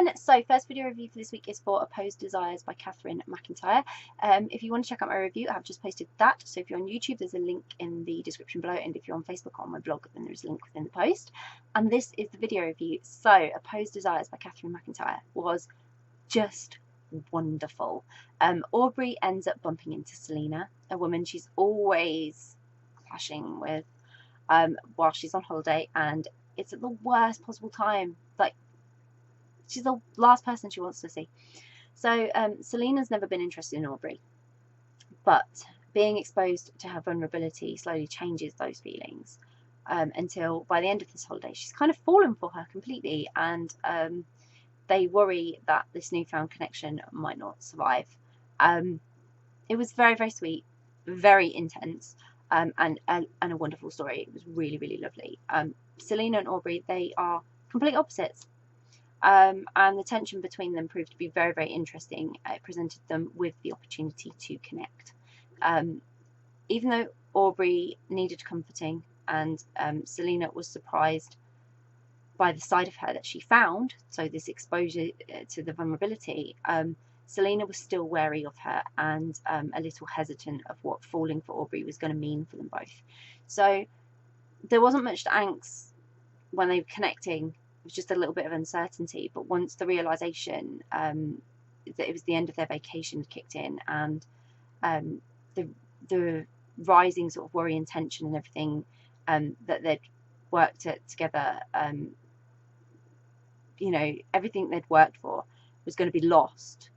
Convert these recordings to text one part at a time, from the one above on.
everyone. So first video review for this week is for Opposed Desires by Katherine McIntyre. If you want to check out my review, I have just posted that. So if you're on YouTube, there's a link in the description below, and if you're on Facebook or on my blog, then there's a link within the post. And this is the video review. So Opposed Desires by Katherine McIntyre was just wonderful. Aubrey ends up bumping into Selena, a woman she's always clashing with while she's on holiday, and it's at the worst possible time. Like, she's the last person she wants to see. So Selena's never been interested in Aubrey, but being exposed to her vulnerability slowly changes those feelings until by the end of this holiday she's kind of fallen for her completely, and they worry that this newfound connection might not survive. It was very, very sweet, very intense, and a wonderful story. It was really, really lovely. Selena and Aubrey, they are complete opposites. And the tension between them proved to be very, very interesting. It presented them with the opportunity to connect. Even though Aubrey needed comforting, and Selena was surprised by the side of her that she found, so this exposure to the vulnerability, Selena was still wary of her and a little hesitant of what falling for Aubrey was going to mean for them both. So there wasn't much angst when they were connecting. It was just a little bit of uncertainty, but once the realization that it was the end of their vacation kicked in, and the rising sort of worry and tension and everything that they'd worked at together, you know, everything they'd worked for was going to be lost.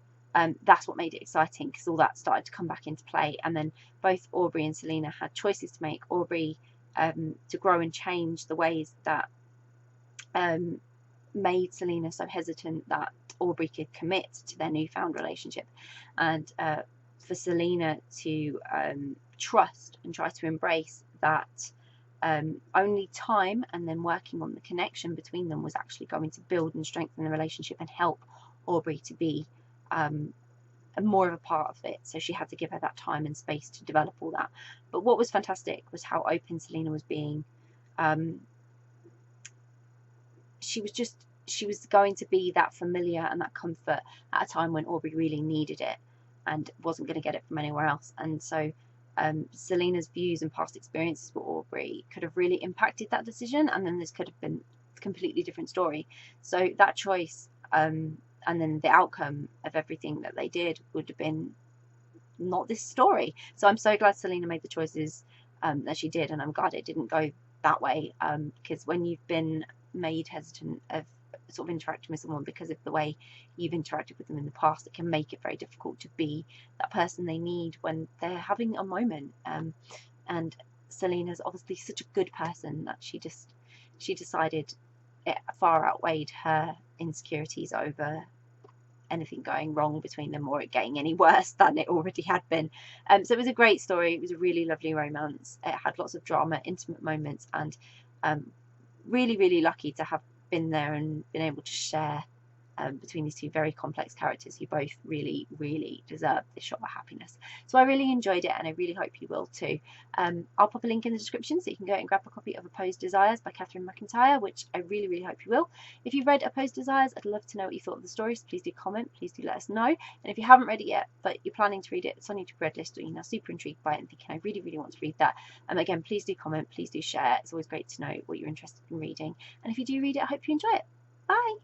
That's what made it exciting, because all that started to come back into play. And then both Aubrey and Selena had choices to make. Aubrey to grow and change the ways that made Selena so hesitant that Aubrey could commit to their newfound relationship, and for Selena to trust and try to embrace that only time and then working on the connection between them was actually going to build and strengthen the relationship and help Aubrey to be more of a part of it. So she had to give her that time and space to develop all that. But what was fantastic was how open Selena was being. She was going to be that familiar and that comfort at a time when Aubrey really needed it and wasn't going to get it from anywhere else. And so Selena's views and past experiences with Aubrey could have really impacted that decision, and then this could have been a completely different story. So that choice and then the outcome of everything that they did would have been not this story. So I'm so glad Selena made the choices that she did, and I'm glad it didn't go that way, because when you've been made hesitant of sort of interacting with someone because of the way you've interacted with them in the past, it can make it very difficult to be that person they need when they're having a moment. And Selena's obviously such a good person that she decided it far outweighed her insecurities over anything going wrong between them or it getting any worse than it already had been. So it was a great story. It was a really lovely romance. It had lots of drama, intimate moments, and really, really lucky to have been there and been able to share between these two very complex characters who both really, really deserve this shot of happiness. So I really enjoyed it, and I really hope you will too. I'll pop a link in the description so you can go and grab a copy of Opposed Desires by Katherine McIntyre, which I really, really hope you will. If you've read Opposed Desires, I'd love to know what you thought of the story, so please do comment, please do let us know. And if you haven't read it yet, but you're planning to read it, it's on your read list, or you're now super intrigued by it and thinking, I really, really want to read that. Again, please do comment, please do share. It's always great to know what you're interested in reading. And if you do read it, I hope you enjoy it. Bye!